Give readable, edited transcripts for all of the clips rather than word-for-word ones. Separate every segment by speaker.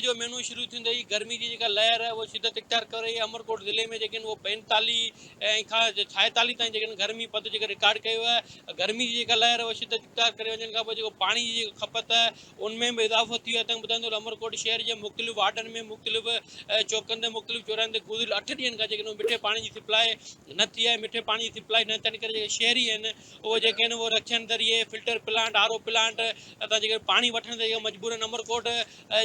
Speaker 1: जो महीनो शुरू थींदे ई गर्मी जी जेका लहर आहे उहा शिदत इख्तियार करे रही आहे। अमरकोट ज़िले में जेके वो 45 खां 46 ताईं जेके गर्मी पद जेके रिकॉर्ड कयो आहे। गर्मी जी जेका लहर आहे उहा शिदत इख्तियार करे वञण खां पोइ जेको पाणी जी खपत आहे उनमें बि इज़ाफ़ो थी वियो आहे। ॿुधाईंदो अमरकोट शहर जे मुख़्तलिफ़ वार्डनि में मुख़्तलिफ़ चौकनि ते मुख़्तलिफ़ चौराहनि ते गुज़िरियल 8 ॾींहंनि खां जेके मिठे पाणी जी सप्लाई न थी आहे। मिठे पाणी जी सप्लाई न थियण करे जेके शहरी आहिनि उहे जेके आहिनि उहे रक्षण ज़रिए filter plant R O plant असां जेके पाणी वठण ते मजबूर आहिनि। अमरकोट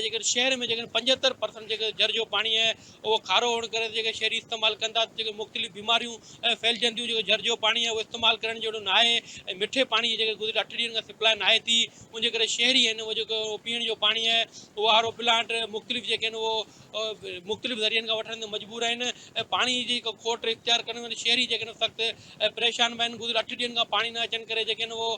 Speaker 1: जेके शहर में जेके 75% जेके जर जो पाणी आहे उहो खारो हुअण करे जेके शहरी इस्तेमालु कंदा जेके मुख़्तलिफ़ बीमारियूं फैलिजंदियूं। जेको जर जो पाणी आहे उहो इस्तेमालु करण जहिड़ो न आहे ऐं मिठे पाणी जी जेके गुज़िरियल 8 ॾींहंनि खां सप्लाई न आहे थी। उनजे करे शहरी आहिनि उहो जेको पीअण जो पाणी आहे उहो आर ओ प्लांट मुख़्तलिफ़ जेके आहिनि उहो मुख़्तलिफ़ ज़रियनि खां वठण ते मजबूर आहिनि ऐं पाणी जी खोट इख़्तियार करण में शहरी जेके आहिनि सख़्तु परेशान बि आहिनि। गुज़िरियल 8 ॾींहंनि खां पाणी न अचण करे जेके आहिनि उहो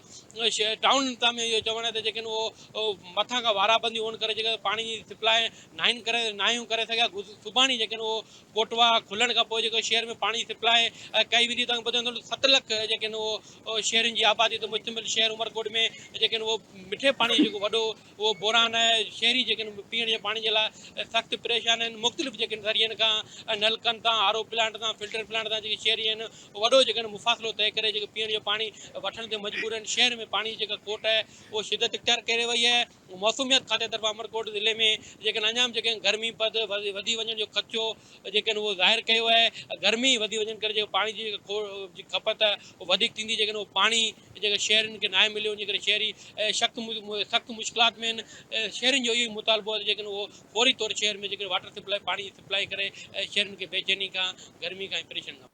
Speaker 1: टाउन तां में इहो चवण ते जेके आहिनि उहो मथां खां वाराबंदी हुअण करे जेके पाणी जी सप्लाई नाहियूं करे सघिया। सुभाणे जेके आहिनि उहो कोटवा खुलण खां पोइ जेको शहर में पाणी जी सप्लाई कई वेंदी। तव्हांखे ॿुधाईंदो 7 लख जेके आहिनि उहो शहरनि जी आबादी ते मुश्तमिल शहर उमरकोट में जेके आहिनि उहो मिठे पाणी जेको वॾो उहो बोरान आहे। शहरी जेके आहिनि पीअण जे पाणी जे लाइ सख़्तु परेशान आहिनि। मुख़्तलिफ़ जेके आहिनि ज़रियनि खां नलकनि तां आर ओ प्लांट तां फिल्टर प्लांट तां जेके शहरी आहिनि वॾो जेके आहिनि मुफ़ासिलो तइ करे जेके पीअण जो पाणी वठण ते मजबूर आहिनि। शहर में पाणी जी जेका खोट आहे उहो शिदत इख्तियार करे वई आहे। मौसमियत खाते तरफ़ां अमरकोट ज़िले में जेके आहिनि अञा बि जेके गर्मी पद वधी वञण जो ख़दशो जेके आहिनि उहो ज़ाहिर कयो आहे। गर्मी वधी वञण करे जेको पाणी जी खपत आहे उहो वधीक थींदी। जेके आहिनि उहो पाणी जेके शहरनि खे न आहे मिलियो उन करे शहरी सख़्तु मुश्किलात में आहिनि। शहरनि जो इहो ई मुतालबो आहे जेके आहिनि उहो फौरी तौर शहर में जेके वाटर सप्लाई पाणी जी सप्लाई करे शहरनि खे बेचैनी खां गर्मी खां परेशान